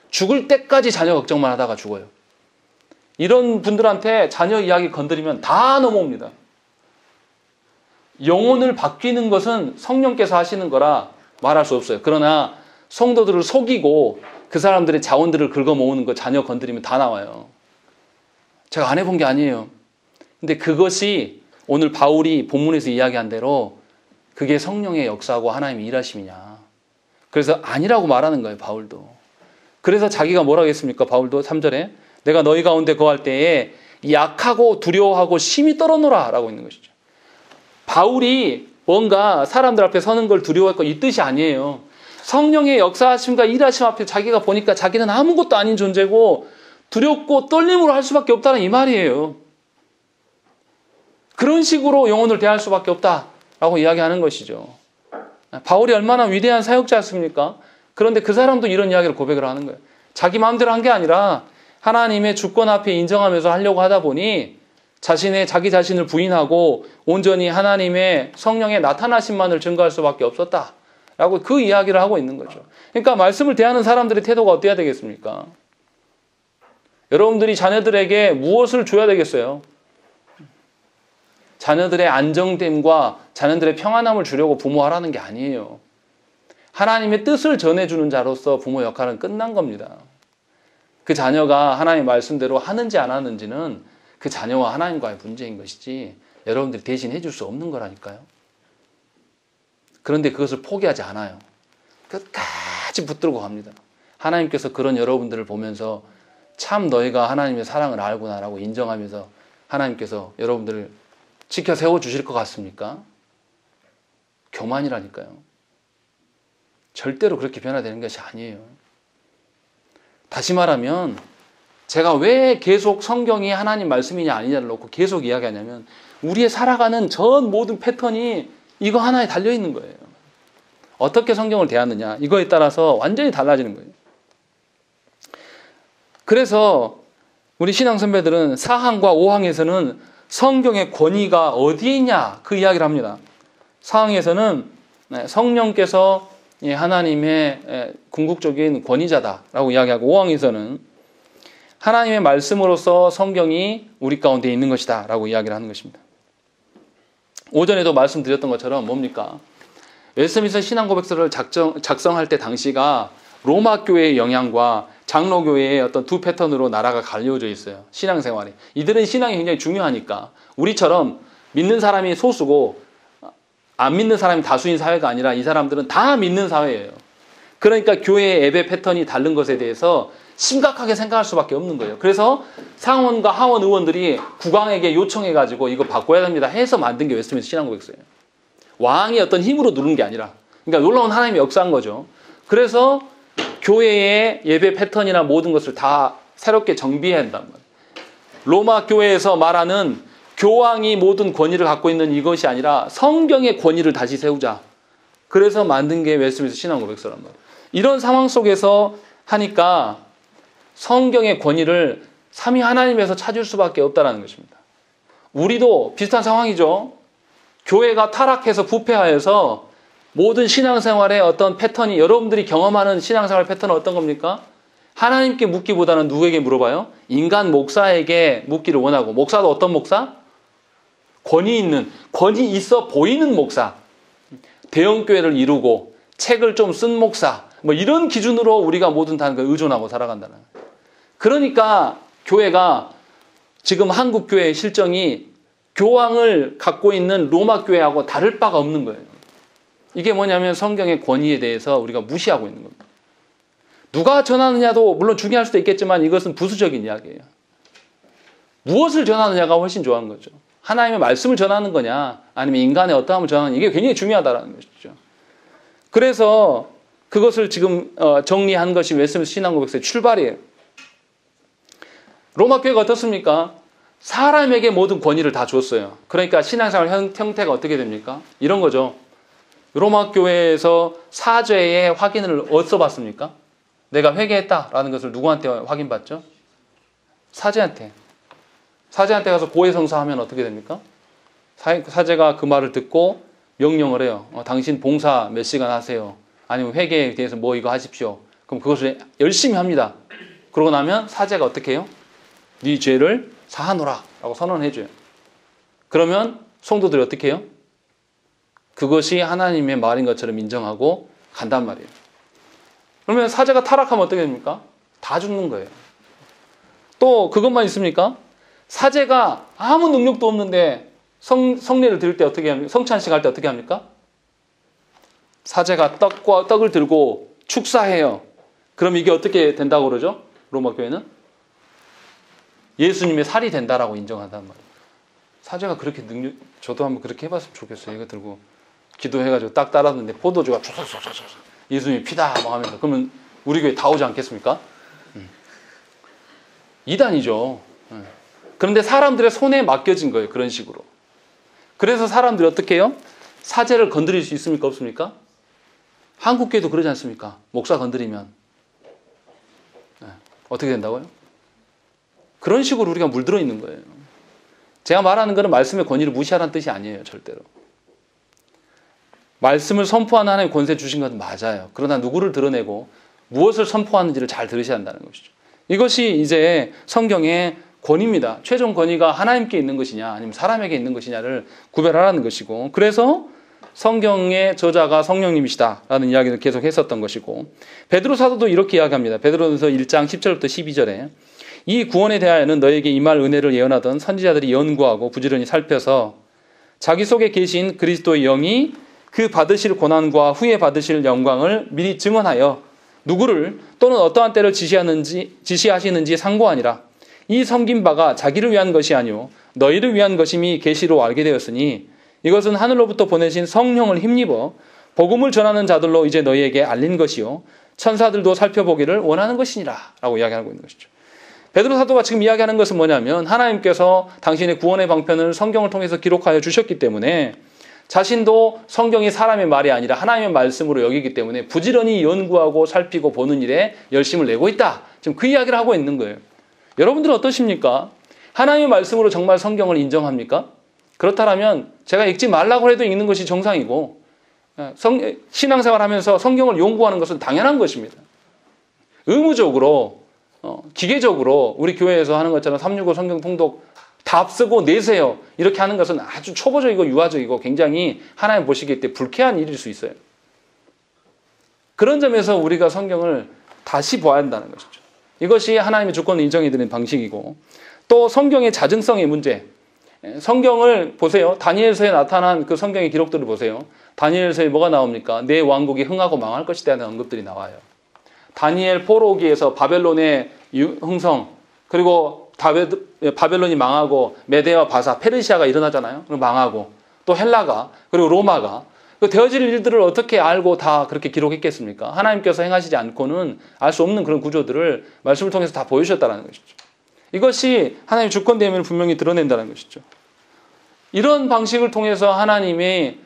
죽을 때까지 자녀 걱정만 하다가 죽어요. 이런 분들한테 자녀 이야기 건드리면 다 넘어옵니다. 영혼을 바뀌는 것은 성령께서 하시는 거라 말할 수 없어요. 그러나 성도들을 속이고 그 사람들의 자원들을 긁어모으는 거 자녀 건드리면 다 나와요. 제가 안 해본 게 아니에요. 근데 그것이 오늘 바울이 본문에서 이야기한 대로 그게 성령의 역사하고 하나님의 일하심이냐. 그래서 아니라고 말하는 거예요, 바울도. 그래서 자기가 뭐라고 했습니까? 바울도 3절에 내가 너희 가운데 거할 때에 약하고 두려워하고 심히 떨어노라 라고 있는 것이죠. 바울이 뭔가 사람들 앞에 서는 걸 두려워했고 이 뜻이 아니에요. 성령의 역사하심과 일하심 앞에 자기가 보니까 자기는 아무것도 아닌 존재고 두렵고 떨림으로 할 수밖에 없다는 이 말이에요. 그런 식으로 영혼을 대할 수밖에 없다라고 이야기하는 것이죠. 바울이 얼마나 위대한 사역자였습니까? 그런데 그 사람도 이런 이야기를 고백을 하는 거예요. 자기 마음대로 한 게 아니라 하나님의 주권 앞에 인정하면서 하려고 하다 보니 자기 자신을 부인하고 온전히 하나님의 성령의 나타나심만을 증거할 수밖에 없었다라고 그 이야기를 하고 있는 거죠. 그러니까 말씀을 대하는 사람들의 태도가 어때야 되겠습니까? 여러분들이 자녀들에게 무엇을 줘야 되겠어요? 자녀들의 안정됨과 자녀들의 평안함을 주려고 부모하라는 게 아니에요. 하나님의 뜻을 전해주는 자로서 부모 역할은 끝난 겁니다. 그 자녀가 하나님의 말씀대로 하는지 안 하는지는 그 자녀와 하나님과의 문제인 것이지 여러분들이 대신 해줄 수 없는 거라니까요. 그런데 그것을 포기하지 않아요. 끝까지 붙들고 갑니다. 하나님께서 그런 여러분들을 보면서 참 너희가 하나님의 사랑을 알구나라고 인정하면서 하나님께서 여러분들을 지켜 세워주실 것 같습니까? 교만이라니까요. 절대로 그렇게 변화되는 것이 아니에요. 다시 말하면 제가 왜 계속 성경이 하나님 말씀이냐 아니냐를 놓고 계속 이야기하냐면 우리의 살아가는 전 모든 패턴이 이거 하나에 달려있는 거예요. 어떻게 성경을 대하느냐 이거에 따라서 완전히 달라지는 거예요. 그래서 우리 신앙 선배들은 4항과 5항에서는 성경의 권위가 어디에 있냐 그 이야기를 합니다. 4항에서는 성령께서 하나님의 궁극적인 권위자다라고 이야기하고 5항에서는 하나님의 말씀으로서 성경이 우리 가운데 있는 것이다 라고 이야기를 하는 것입니다. 오전에도 말씀드렸던 것처럼 뭡니까? 웨스트민스터 신앙고백서를 작성할 때 당시가 로마 교회의 영향과 장로교회의 어떤 두 패턴으로 나라가 갈려져 있어요. 신앙생활이. 이들은 신앙이 굉장히 중요하니까 우리처럼 믿는 사람이 소수고 안 믿는 사람이 다수인 사회가 아니라 이 사람들은 다 믿는 사회예요. 그러니까 교회의 예배 패턴이 다른 것에 대해서 심각하게 생각할 수밖에 없는 거예요. 그래서 상원과 하원 의원들이 국왕에게 요청해가지고 이거 바꿔야 됩니다 해서 만든 게 웨스트민스터 신앙고백서예요. 왕이 어떤 힘으로 누른 게 아니라 그러니까 놀라운 하나님의 역사인 거죠. 그래서 교회의 예배 패턴이나 모든 것을 다 새롭게 정비해야 한단 말이에요. 로마 교회에서 말하는 교황이 모든 권위를 갖고 있는 이것이 아니라 성경의 권위를 다시 세우자. 그래서 만든 게 웨스트민스터 신앙고백서란 말이에요. 이런 상황 속에서 하니까 성경의 권위를 삼위 하나님에서 찾을 수밖에 없다는 것입니다. 우리도 비슷한 상황이죠. 교회가 타락해서 부패하여서 모든 신앙생활의 어떤 패턴이 여러분들이 경험하는 신앙생활 패턴은 어떤 겁니까? 하나님께 묻기보다는 누구에게 물어봐요? 인간 목사에게 묻기를 원하고 목사도 어떤 목사? 권위 있어 보이는 목사. 대형교회를 이루고 책을 좀 쓴 목사. 뭐 이런 기준으로 우리가 모든 다 의존하고 살아간다는 거예요. 그러니까 교회가 지금 한국 교회의 실정이 교황을 갖고 있는 로마 교회하고 다를 바가 없는 거예요. 이게 뭐냐면 성경의 권위에 대해서 우리가 무시하고 있는 겁니다. 누가 전하느냐도 물론 중요할 수도 있겠지만 이것은 부수적인 이야기예요. 무엇을 전하느냐가 훨씬 중요한 거죠. 하나님의 말씀을 전하는 거냐 아니면 인간의 어떠함을 전하느냐 이게 굉장히 중요하다는 것이죠. 그래서 그것을 지금 정리한 것이 웨스트민스터 신앙고백서의 출발이에요. 로마 교회가 어떻습니까? 사람에게 모든 권위를 다 줬어요. 그러니까 신앙생활 형태가 어떻게 됩니까? 이런 거죠. 로마 교회에서 사죄의 확인을 어디서 받습니까? 내가 회개했다라는 것을 누구한테 확인받죠? 사제한테. 사제한테 가서 고해성사하면 어떻게 됩니까? 사제가 그 말을 듣고 명령을 해요. 당신 봉사 몇 시간 하세요. 아니면 회개에 대해서 뭐 이거 하십시오. 그럼 그것을 열심히 합니다. 그러고 나면 사제가 어떻게 해요? 네 죄를 사하노라 라고 선언해 줘요. 그러면 성도들이 어떻게 해요? 그것이 하나님의 말인 것처럼 인정하고 간단 말이에요. 그러면 사제가 타락하면 어떻게 됩니까? 다 죽는 거예요. 또 그것만 있습니까? 사제가 아무 능력도 없는데 성례를 드릴 때 어떻게 합니까? 성찬식 할 때 어떻게 합니까? 사제가 떡을 들고 축사해요. 그럼 이게 어떻게 된다고 그러죠? 로마 교회는? 예수님의 살이 된다라고 인정한단 말이에요. 사제가 그렇게 저도 한번 그렇게 해봤으면 좋겠어요. 이거 들고 기도해가지고 딱 따랐는데 포도주가 촤촤촤촤 예수님이 피다 뭐 하면서 그러면 우리 교회 다 오지 않겠습니까? 이단이죠. 그런데 사람들의 손에 맡겨진 거예요. 그런 식으로. 그래서 사람들이 어떻게 해요? 사제를 건드릴 수 있습니까? 없습니까? 한국 교회도 그러지 않습니까? 목사 건드리면 어떻게 된다고요? 그런 식으로 우리가 물들어 있는 거예요. 제가 말하는 것은 말씀의 권위를 무시하라는 뜻이 아니에요. 절대로. 말씀을 선포하는 하나님의 권세 주신 것은 맞아요. 그러나 누구를 드러내고 무엇을 선포하는지를 잘 들으셔야 한다는 것이죠. 이것이 이제 성경의 권위입니다. 최종 권위가 하나님께 있는 것이냐 아니면 사람에게 있는 것이냐를 구별하라는 것이고 그래서 성경의 저자가 성령님이시다라는 이야기를 계속 했었던 것이고, 베드로 사도도 이렇게 이야기합니다. 베드로전서 1장 10절부터 12절에 이 구원에 대하여는 너에게 임할 은혜를 예언하던 선지자들이 연구하고 부지런히 살펴서 자기 속에 계신 그리스도의 영이 그 받으실 고난과 후에 받으실 영광을 미리 증언하여 누구를 또는 어떠한 때를 지시하시는지 상고하니라. 이 섬긴 바가 자기를 위한 것이 아니요 너희를 위한 것임이 계시로 알게 되었으니 이것은 하늘로부터 보내신 성령을 힘입어 복음을 전하는 자들로 이제 너희에게 알린 것이요 천사들도 살펴보기를 원하는 것이니라 라고 이야기하고 있는 것이죠. 베드로 사도가 지금 이야기하는 것은 뭐냐면 하나님께서 당신의 구원의 방편을 성경을 통해서 기록하여 주셨기 때문에 자신도 성경이 사람의 말이 아니라 하나님의 말씀으로 여기기 때문에 부지런히 연구하고 살피고 보는 일에 열심을 내고 있다. 지금 그 이야기를 하고 있는 거예요. 여러분들은 어떠십니까? 하나님의 말씀으로 정말 성경을 인정합니까? 그렇다면 제가 읽지 말라고 해도 읽는 것이 정상이고 신앙생활 하면서 성경을 연구하는 것은 당연한 것입니다. 의무적으로 기계적으로 우리 교회에서 하는 것처럼 365 성경 통독 다 쓰고 내세요 이렇게 하는 것은 아주 초보적이고 유아적이고 굉장히 하나님 보시기에 때 불쾌한 일일 수 있어요. 그런 점에서 우리가 성경을 다시 보아야 한다는 것이죠. 이것이 하나님의 주권을 인정해드리는 방식이고, 또 성경의 자증성의 문제. 성경을 보세요. 다니엘서에 나타난 그 성경의 기록들을 보세요. 다니엘서에 뭐가 나옵니까? 내 왕국이 흥하고 망할 것이다 하는 언급들이 나와요. 다니엘 포로기에서 바벨론의 흥성, 그리고 바벨론이 망하고 메데와 바사, 페르시아가 일어나잖아요. 망하고 또 헬라가, 그리고 로마가 그 되어질 일들을 어떻게 알고 다 그렇게 기록했겠습니까? 하나님께서 행하시지 않고는 알 수 없는 그런 구조들을 말씀을 통해서 다 보여주셨다는 것이죠. 이것이 하나님의 주권됨을 분명히 드러낸다는 것이죠. 이런 방식을 통해서 하나님이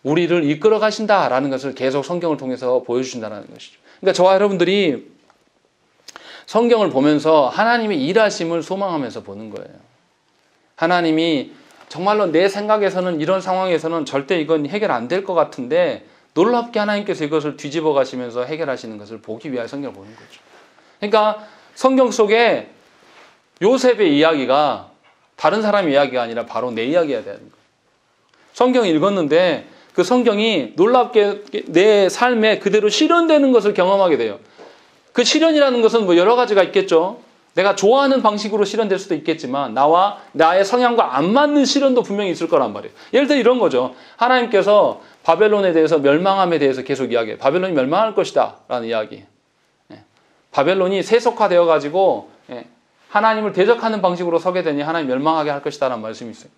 우리를 이끌어 가신다라는 것을 계속 성경을 통해서 보여주신다는 것이죠. 그러니까 저와 여러분들이 성경을 보면서 하나님의 일하심을 소망하면서 보는 거예요. 하나님이 정말로 내 생각에서는 이런 상황에서는 절대 이건 해결 안 될 것 같은데 놀랍게 하나님께서 이것을 뒤집어 가시면서 해결하시는 것을 보기 위하여 성경을 보는 거죠. 그러니까 성경 속에 요셉의 이야기가 다른 사람의 이야기가 아니라 바로 내 이야기여야 되는 거예요. 성경을 읽었는데 그 성경이 놀랍게 내 삶에 그대로 실현되는 것을 경험하게 돼요. 그 실현이라는 것은 뭐 여러 가지가 있겠죠. 내가 좋아하는 방식으로 실현될 수도 있겠지만 나의 성향과 안 맞는 실현도 분명히 있을 거란 말이에요. 예를 들어 이런 거죠. 하나님께서 바벨론에 대해서 멸망함에 대해서 계속 이야기해요. 바벨론이 멸망할 것이다 라는 이야기. 바벨론이 세속화되어 가지고 하나님을 대적하는 방식으로 서게 되니 하나님 멸망하게 할 것이다 라는 말씀이 있어요.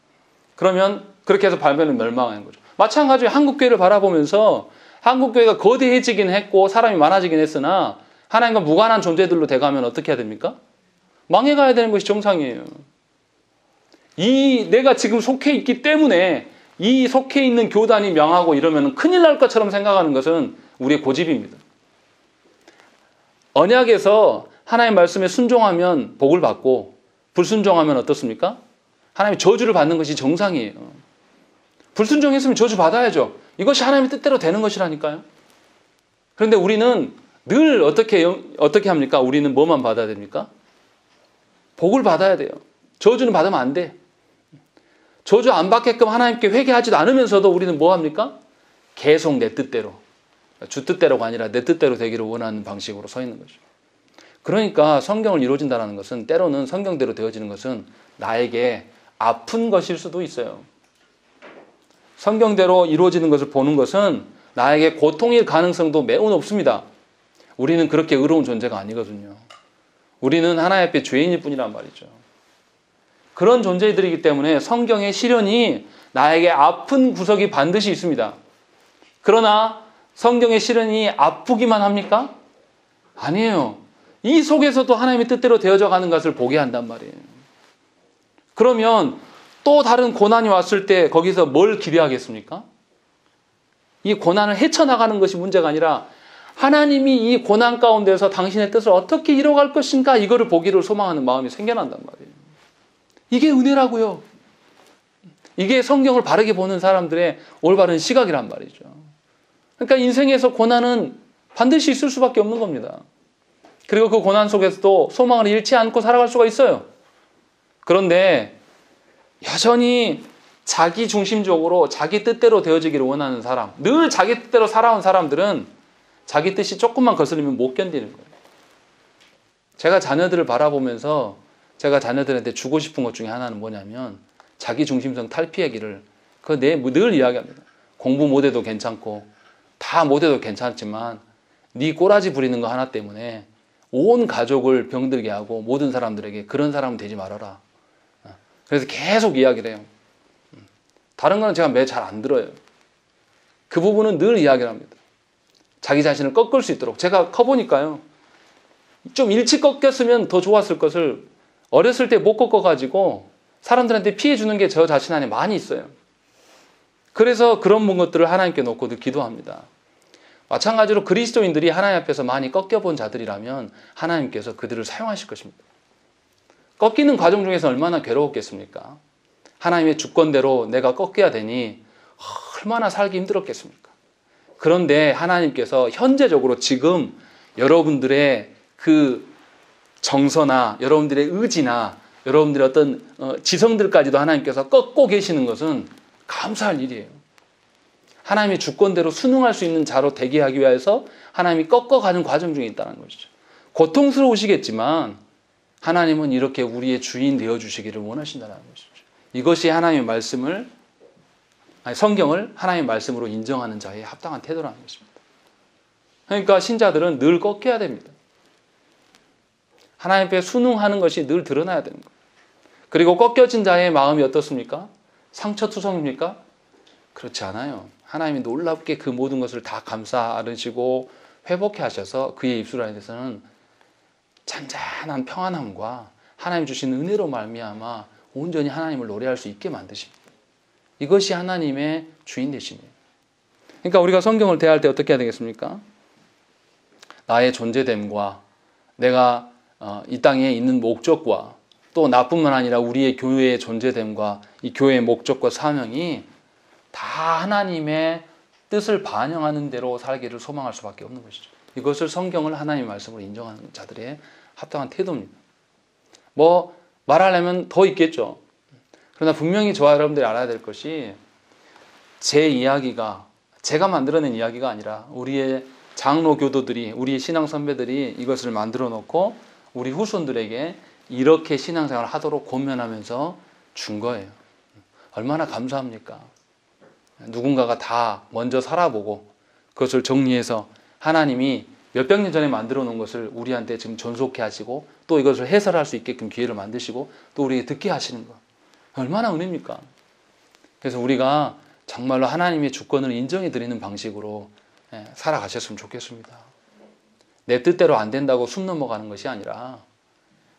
그러면 그렇게 해서 바벨론이 멸망하는 거죠. 마찬가지로 한국교회를 바라보면서 한국교회가 거대해지긴 했고 사람이 많아지긴 했으나 하나님과 무관한 존재들로 돼가면 어떻게 해야 됩니까? 망해가야 되는 것이 정상이에요. 내가 지금 속해 있기 때문에 이 속해 있는 교단이 명하고 이러면 큰일 날 것처럼 생각하는 것은 우리의 고집입니다. 언약에서 하나님의 말씀에 순종하면 복을 받고 불순종하면 어떻습니까? 하나님의 저주를 받는 것이 정상이에요. 불순종했으면 저주 받아야죠. 이것이 하나님의 뜻대로 되는 것이라니까요. 그런데 우리는 늘 어떻게 합니까? 우리는 뭐만 받아야 됩니까? 복을 받아야 돼요. 저주는 받으면 안 돼. 저주 안 받게끔 하나님께 회개하지도 않으면서도 우리는 뭐 합니까? 계속 내 뜻대로. 주 뜻대로가 아니라 내 뜻대로 되기를 원하는 방식으로 서 있는 거죠. 그러니까 성경을 이루어진다는 것은 때로는 성경대로 되어지는 것은 나에게 아픈 것일 수도 있어요. 성경대로 이루어지는 것을 보는 것은 나에게 고통일 가능성도 매우 높습니다. 우리는 그렇게 의로운 존재가 아니거든요. 우리는 하나님 앞에 죄인일 뿐이란 말이죠. 그런 존재들이기 때문에 성경의 시련이 나에게 아픈 구석이 반드시 있습니다. 그러나 성경의 시련이 아프기만 합니까? 아니에요. 이 속에서도 하나님의 뜻대로 되어져 가는 것을 보게 한단 말이에요. 그러면 또 다른 고난이 왔을 때 거기서 뭘 기대하겠습니까? 이 고난을 헤쳐나가는 것이 문제가 아니라 하나님이 이 고난 가운데서 당신의 뜻을 어떻게 이뤄갈 것인가 이거를 보기를 소망하는 마음이 생겨난단 말이에요. 이게 은혜라고요. 이게 성경을 바르게 보는 사람들의 올바른 시각이란 말이죠. 그러니까 인생에서 고난은 반드시 있을 수밖에 없는 겁니다. 그리고 그 고난 속에서도 소망을 잃지 않고 살아갈 수가 있어요. 그런데 여전히 자기 중심적으로 자기 뜻대로 되어지기를 원하는 사람, 늘 자기 뜻대로 살아온 사람들은 자기 뜻이 조금만 거슬리면 못 견디는 거예요. 제가 자녀들을 바라보면서 제가 자녀들한테 주고 싶은 것 중에 하나는 뭐냐면 자기 중심성 탈피하기를 늘 이야기합니다. 공부 못해도 괜찮고 다 못해도 괜찮지만 네 꼬라지 부리는 거 하나 때문에 온 가족을 병들게 하고 모든 사람들에게 그런 사람은 되지 말아라. 그래서 계속 이야기를 해요. 다른 거는 제가 매 잘 안 들어요. 그 부분은 늘 이야기를 합니다. 자기 자신을 꺾을 수 있도록. 제가 커보니까요. 좀 일찍 꺾였으면 더 좋았을 것을 어렸을 때 못 꺾어가지고 사람들한테 피해 주는 게 저 자신 안에 많이 있어요. 그래서 그런 것들을 하나님께 놓고 늘 기도합니다. 마찬가지로 그리스도인들이 하나님 앞에서 많이 꺾여본 자들이라면 하나님께서 그들을 사용하실 것입니다. 꺾이는 과정 중에서 얼마나 괴로웠겠습니까? 하나님의 주권대로 내가 꺾여야 되니 얼마나 살기 힘들었겠습니까? 그런데 하나님께서 현재적으로 지금 여러분들의 그 정서나 여러분들의 의지나 여러분들의 어떤 지성들까지도 하나님께서 꺾고 계시는 것은 감사할 일이에요. 하나님의 주권대로 순응할 수 있는 자로 되게 하기 위해서 하나님이 꺾어가는 과정 중에 있다는 것이죠. 고통스러우시겠지만 하나님은 이렇게 우리의 주인 되어주시기를 원하신다는 것이죠. 이것이 하나님의 말씀을, 성경을 하나님의 말씀으로 인정하는 자의 합당한 태도라는 것입니다. 그러니까 신자들은 늘 꺾여야 됩니다. 하나님 앞에 순응하는 것이 늘 드러나야 되는 거예요. 그리고 꺾여진 자의 마음이 어떻습니까? 상처투성입니까? 그렇지 않아요. 하나님이 놀랍게 그 모든 것을 다 감싸안으시고 회복해 하셔서 그의 입술 안에서는 잔잔한 평안함과 하나님 주신 은혜로 말미암아 온전히 하나님을 노래할 수 있게 만드십니다. 이것이 하나님의 주인 되심이에요. 그러니까 우리가 성경을 대할 때 어떻게 해야 되겠습니까? 나의 존재됨과 내가 이 땅에 있는 목적과 또 나뿐만 아니라 우리의 교회의 존재됨과 이 교회의 목적과 사명이 다 하나님의 뜻을 반영하는 대로 살기를 소망할 수밖에 없는 것이죠. 이것을 성경을 하나님의 말씀으로 인정하는 자들의 합당한 태도입니다. 뭐 말하려면 더 있겠죠. 그러나 분명히 저와 여러분들이 알아야 될 것이 제 이야기가 제가 만들어낸 이야기가 아니라 우리의 장로 교도들이 우리의 신앙 선배들이 이것을 만들어 놓고 우리 후손들에게 이렇게 신앙생활을 하도록 권면하면서 준 거예요. 얼마나 감사합니까? 누군가가 다 먼저 살아보고 그것을 정리해서 하나님이 몇백 년 전에 만들어 놓은 것을 우리한테 지금 존속해 하시고 또 이것을 해설할 수 있게끔 기회를 만드시고 또 우리에게 듣게 하시는 것. 얼마나 은혜입니까? 그래서 우리가 정말로 하나님의 주권을 인정해 드리는 방식으로 살아가셨으면 좋겠습니다. 내 뜻대로 안 된다고 숨 넘어가는 것이 아니라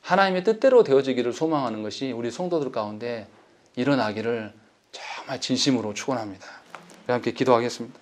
하나님의 뜻대로 되어지기를 소망하는 것이 우리 성도들 가운데 일어나기를 정말 진심으로 축원합니다. 함께 기도하겠습니다.